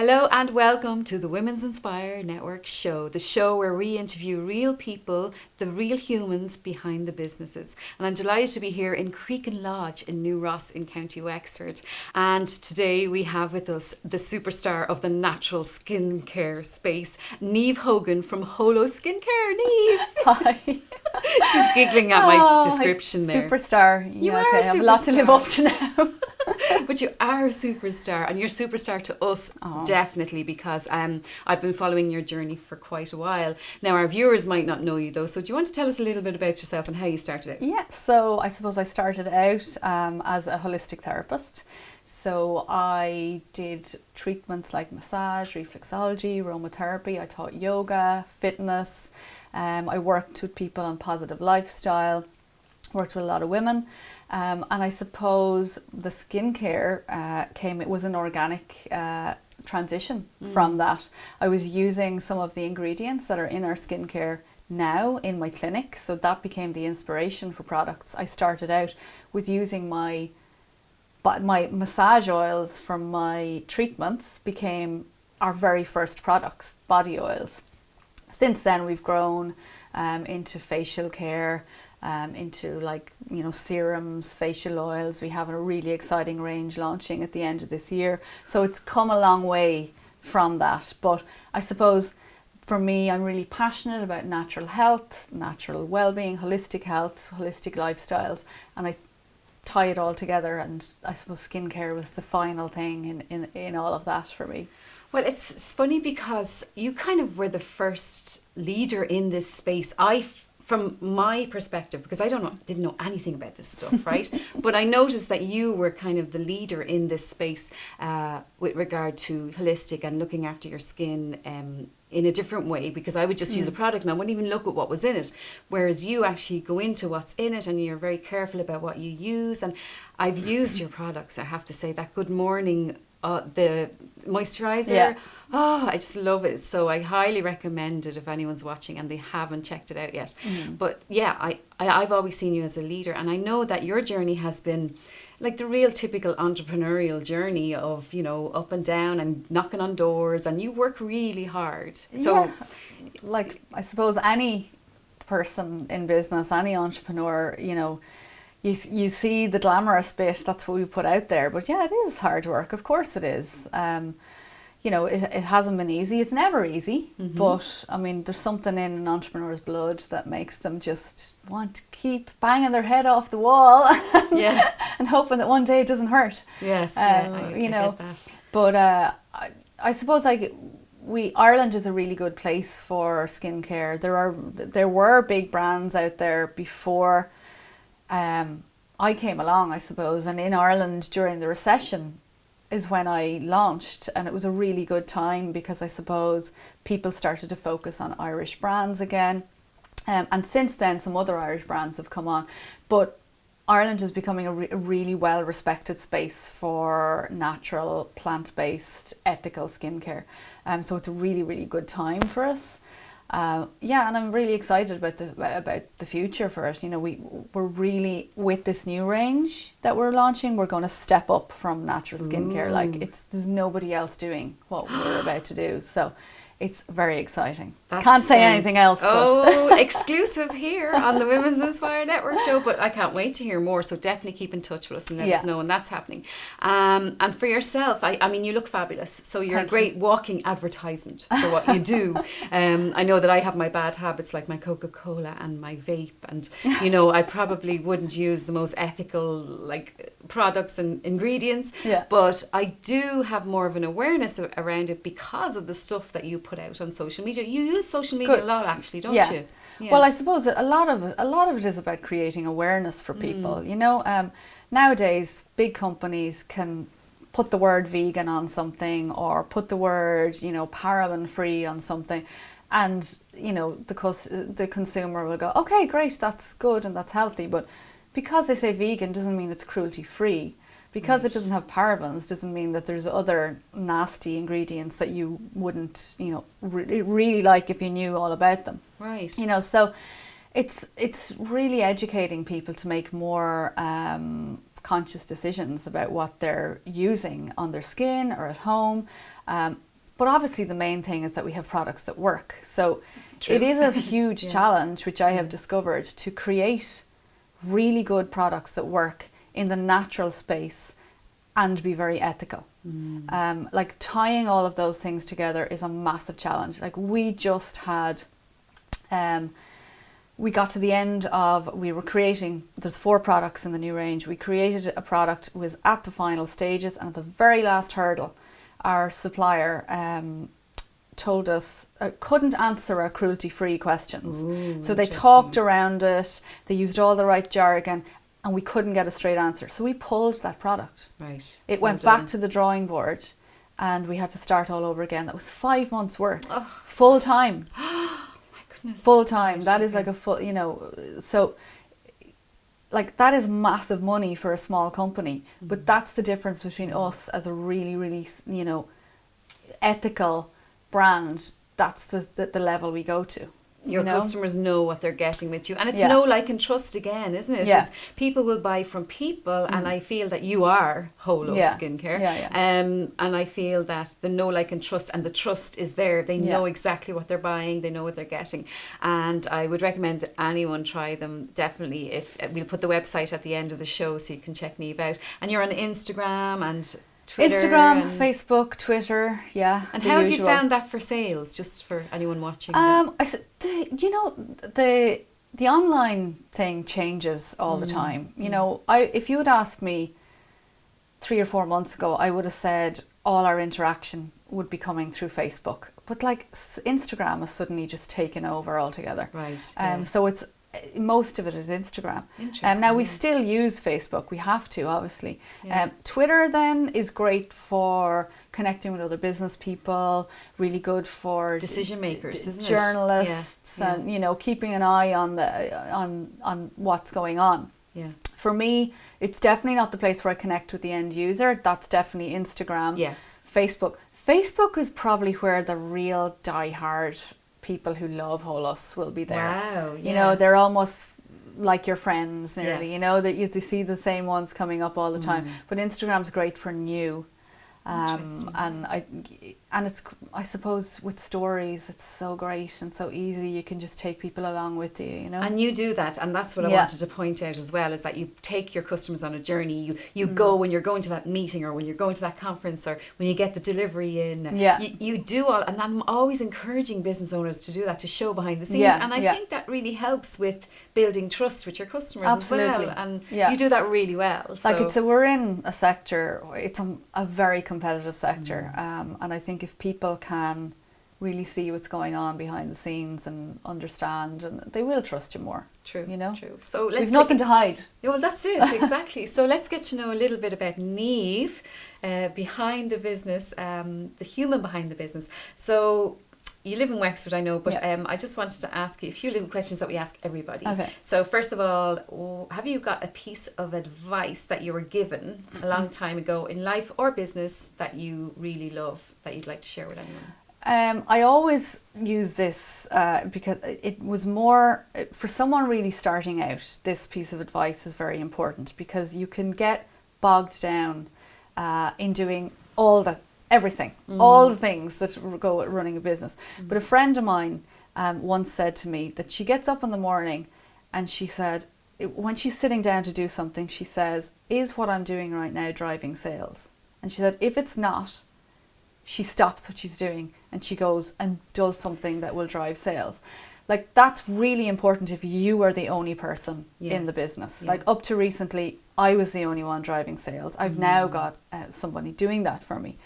Hello and welcome to the Women's Inspire Network show, the show where we interview real people, the real humans behind the businesses. And I'm delighted to be here in Creakin Lodge in New Ross in County Wexford. And today we have with us the superstar of the natural skincare space, Niamh Hogan from Holos Skincare. Niamh! Hi. She's giggling at my description there. Superstar. You Yeah, are okay. a I have a lot to live superstar. up to now. But you are a superstar, and you're a superstar to us, definitely, because I've been following your journey for quite a while. Now, our viewers might not know you, though, so do you want to tell us a little bit about yourself and how you started out? Yeah, so I suppose I started out as a holistic therapist. So I did treatments like massage, reflexology, aromatherapy. I taught yoga, fitness. I worked with people on positive lifestyle, worked with a lot of women. And I suppose the skincare it was an organic transition from that. I was using some of the ingredients that are in our skincare now in my clinic, so that became the inspiration for products. I started out with using my massage oils from my treatments became our very first products, body oils. Since then we've grown into facial care, into serums, facial oils. We have a really exciting range launching at the end of this year. So it's come a long way from that. But I suppose for me, I'm really passionate about natural health, natural well-being, holistic health, holistic lifestyles, and I tie it all together, and I suppose skincare was the final thing in all of that for me. Well, it's funny because you kind of were the first leader in this space. From my perspective, because I didn't know anything about this stuff, right? But I noticed that you were kind of the leader in this space with regard to holistic and looking after your skin in a different way, because I would just use a product and I wouldn't even look at what was in it. Whereas you actually go into what's in it and you're very careful about what you use. And I've used your products, I have to say, that Good Morning, the moisturizer. Yeah. Oh, I just love it. So I highly recommend it if anyone's watching and they haven't checked it out yet. But yeah, I've always seen you as a leader, and I know that your journey has been like the real typical entrepreneurial journey of, up and down and knocking on doors, and you work really hard. So yeah, like I suppose any person in business, any entrepreneur, you see the glamorous bit, that's what we put out there. But yeah, it is hard work. Of course it is. It hasn't been easy. It's never easy. But I mean, there's something in an entrepreneur's blood that makes them just want to keep banging their head off the wall and hoping that one day it doesn't hurt. Yes, I get that. But I suppose Ireland is a really good place for skincare. There were big brands out there before I came along, I suppose, and in Ireland during the recession is when I launched, and it was a really good time because I suppose people started to focus on Irish brands again, and since then some other Irish brands have come on, but Ireland is becoming a really well respected space for natural, plant-based, ethical skincare, so it's a really, really good time for us. And I'm really excited about the future for it. We're really, with this new range that we're launching, we're going to step up from natural skincare. Ooh. Like there's nobody else doing what we're about to do. So it's very exciting. That Can't say sounds- anything else. Oh, exclusive here on the Women's Inspire Network show. But I can't wait to hear more. So definitely keep in touch with us and let us know when that's happening. And for yourself, I mean, you look fabulous. So you're a great walking advertisement for what you do. I know that I have my bad habits like my Coca-Cola and my vape. And, I probably wouldn't use the most ethical products and ingredients. Yeah. But I do have more of an awareness around it because of the stuff that you put out on social media. You use social media a lot, actually, don't you? Yeah. Well, I suppose a lot of it is about creating awareness for people. Nowadays, big companies can put the word vegan on something or put the word, paraben free on something, and the consumer will go, okay, great, that's good and that's healthy. But because they say vegan doesn't mean it's cruelty free. Because it doesn't have parabens doesn't mean that there's other nasty ingredients that you wouldn't, really like if you knew all about them. Right. So it's really educating people to make more conscious decisions about what they're using on their skin or at home. But obviously the main thing is that we have products that work. So True. it is a huge Yeah. challenge, which I have discovered, to create really good products that work in the natural space and be very ethical. Like tying all of those things together is a massive challenge. Like we just had, we got to the end of, we were creating, there's 4 products in the new range. We created a product, was at the final stages, and at the very last hurdle, our supplier told us, couldn't answer our cruelty-free questions. Ooh, So they interesting. talked around it, they used all the right jargon, and we couldn't get a straight answer. So we pulled that product. Right. It Well went done. back to the drawing board, and we had to start all over again. That was 5 months work, Oh. full time. My goodness. Full time. Gosh, That is okay. like a full, you know, so like that is massive money for a small company. But that's the difference between us as a really, really, you know, ethical brand. That's the level we go to. Your you know? customers know what they're getting with you. And it's Yeah. know, like and trust again, isn't it? Yeah. It's, people will buy from people, and I feel that you are Holos Yeah. Skincare. Yeah, And I feel that the know, like and trust, and the trust is there. They Yeah. know exactly what they're buying. They know what they're getting. And I would recommend anyone try them, definitely. If we'll put the website at the end of the show so you can check Niamh out. And you're on Instagram and Twitter. Instagram, and, Facebook, Twitter, yeah. And the how have usual. you found that for sales, just for anyone watching? You know, the online thing changes all the time. You know, if you had asked me 3 or 4 months ago, I would have said all our interaction would be coming through Facebook. But like Instagram has suddenly just taken over altogether. Right. So it's most of it is Instagram. Interesting, Now we yeah. still use Facebook. We have to, obviously. Yeah. Twitter then is great for connecting with other business people. Really good for Decision makers, isn't it? journalists, Yeah, yeah. and you know, keeping an eye on the on what's going on. Yeah. For me, it's definitely not the place where I connect with the end user. That's definitely Instagram. Yes. Facebook. Facebook is probably where the real diehard people who love Holos will be there. Wow. You know, they're almost like your friends nearly. Yes. You know, that you see the same ones coming up all the time. But Instagram's great for new. Interesting. And it's, I suppose, with stories, it's so great and so easy. You can just take people along with you, you know. And you do that, and that's what I Yeah. wanted to point out as well, is that you take your customers on a journey. You go when you're going to that meeting, or when you're going to that conference, or when you get the delivery in. Yeah. You do all, and I'm always encouraging business owners to do that, to show behind the scenes. Yeah, And I yeah. think that really helps with building trust with your customers Absolutely. as well. And Yeah. you do that really well. Like So- we're in a sector, it's a very competitive sector, and I think if people can really see what's going on behind the scenes and understand, and they will trust you more. True, you know. True. So let's We've nothing to hide. Yeah, well, that's it, exactly. So let's get to know a little bit about Niamh, behind the business, the human behind the business. So you live in Wexford, I know, but Yeah. I just wanted to ask you a few little questions that we ask everybody. Okay. So first of all, have you got a piece of advice that you were given a long time ago in life or business that you really love, that you'd like to share with anyone? I always use this because it was more for someone really starting out. This piece of advice is very important because you can get bogged down in doing everything, all the things that go with running a business. But a friend of mine once said to me that she gets up in the morning and she said, when she's sitting down to do something, she says, "Is what I'm doing right now driving sales?" And she said, if it's not, she stops what she's doing and she goes and does something that will drive sales. Like, that's really important if you are the only person in the Yes. business. Yeah. Like, up to recently, I was the only one driving sales. I've now got somebody doing that for me.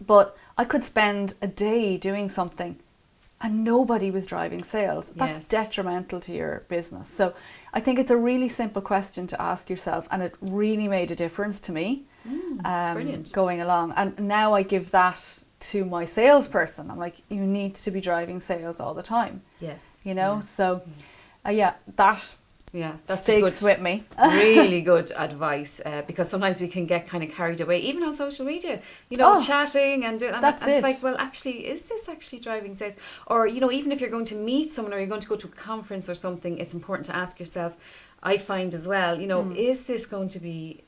But I could spend a day doing something and nobody was driving sales. That's Yes. detrimental to your business. So I think it's a really simple question to ask yourself, and it really made a difference to me. That's brilliant. Going along, and now I give that to my salesperson. I'm like, you need to be driving sales all the time, Yes. you know. So that Yeah, that's a sticks good, with me. really good advice, because sometimes we can get kind of carried away, even on social media, you know, Oh, chatting and doing, and that's it's it. like, well, actually, is this actually driving sales? Or, you know, even if you're going to meet someone or you're going to go to a conference or something, it's important to ask yourself, I find as well, you know, is this going to be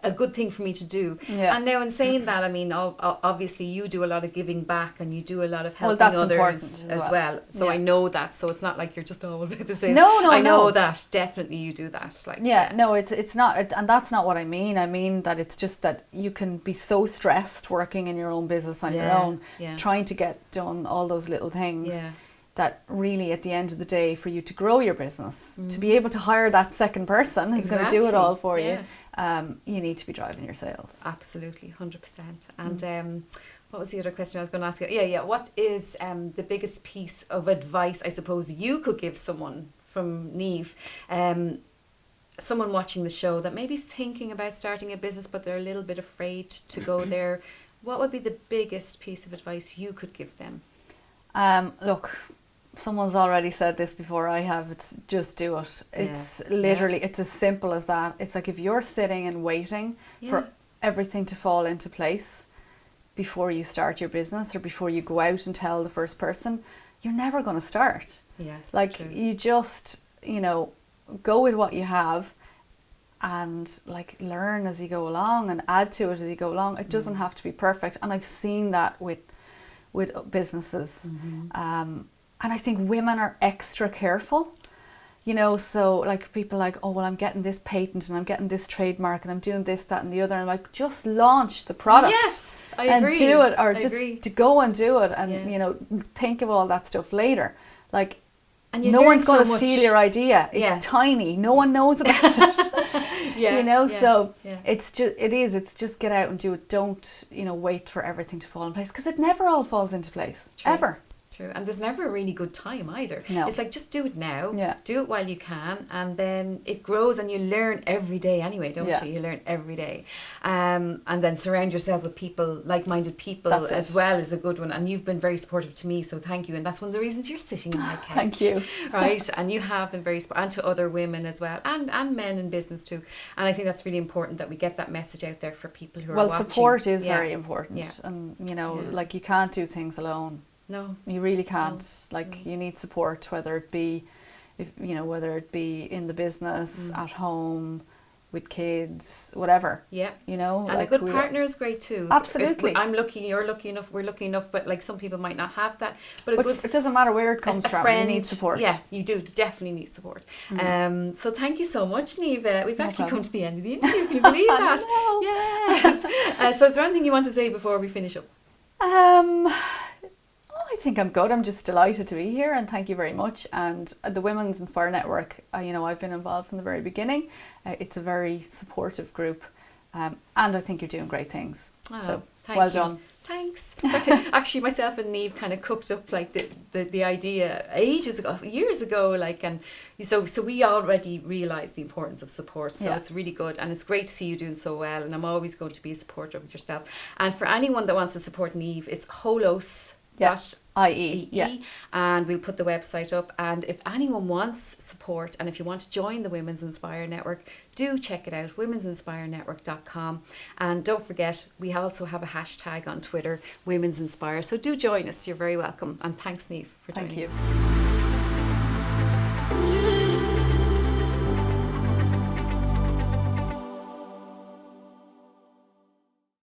a good thing for me to do. Yeah. And now in saying that, I mean, obviously you do a lot of giving back and you do a lot of helping that's others important as well. So Yeah. I know that. So it's not like you're just all about the same. No, I know no. that definitely you do that. Like No, it's not, and that's not what I mean. I mean that it's just that you can be so stressed working in your own business on your own, trying to get done all those little things. Yeah. That really, at the end of the day, for you to grow your business, to be able to hire that second person who's going to do it all for you, you need to be driving your sales. Absolutely, 100%. And what was the other question I was going to ask you? Yeah. What is the biggest piece of advice, I suppose, you could give someone from Niamh, someone watching the show that maybe is thinking about starting a business, but they're a little bit afraid to go there? What would be the biggest piece of advice you could give them? Look, someone's already said this before I have. It's just do it. It's literally, it's as simple as that. It's like if you're sitting and waiting for everything to fall into place before you start your business or before you go out and tell the first person, you're never going to start. Yes, like true. You just, go with what you have and like learn as you go along and add to it as you go along. It doesn't have to be perfect. And I've seen that with businesses. And I think women are extra careful, so like people like, oh, well, I'm getting this patent and I'm getting this trademark and I'm doing this, that and the other. And I'm like, just launch the product. Yes, I and agree. do it, or I just agree. to go and do it and, think of all that stuff later. Like, And you no learn one's going to so much. steal your idea. It's tiny. No one knows about it. So it's just get out and do it. Don't, wait for everything to fall in place, because it never all falls into place. True. Ever. True. And there's never a really good time either. No. It's like, just do it now. Yeah. Do it while you can, and then it grows and you learn every day anyway, don't Yeah. you? You learn every day. And then surround yourself with people, like-minded people That's as it. well, is a good one. And you've been very supportive to me, so thank you. And that's one of the reasons you're sitting on my couch. Thank you. Right? And you have been very supportive, and to other women as well, and men in business too. And I think that's really important that we get that message out there for people who are watching. Support is very important. Yeah. And, like, you can't do things alone. No. You really can't. You need support, whether it be in the business, at home, with kids, whatever. Yeah. And a good partner is great too. Absolutely. I'm lucky, you're lucky enough, we're lucky enough, but like some people might not have that. But it doesn't matter where it comes from. Friend, you need support. Yeah, you do definitely need support. So thank you so much, Niamh. We've actually come to the end of the interview. Can you believe that? Yes. So is there anything you want to say before we finish up? I think I'm good. I'm just delighted to be here, and thank you very much. And the Women's Inspire Network, I've been involved from the very beginning. It's a very supportive group, and I think you're doing great things. So well done. Thanks. Actually, myself and Niamh kind of cooked up like the idea years ago, and so we already realised the importance of support. So it's really good, and it's great to see you doing so well. And I'm always going to be a supporter of yourself. And for anyone that wants to support Niamh, it's Holos. IE, and we'll put the website up. And if anyone wants support, and if you want to join the Women's Inspire Network, do check it out, women'sinspirenetwork.com. And don't forget, we also have a hashtag on Twitter, Women's Inspire. So do join us. You're very welcome. And thanks, Niamh, for joining. Thank you.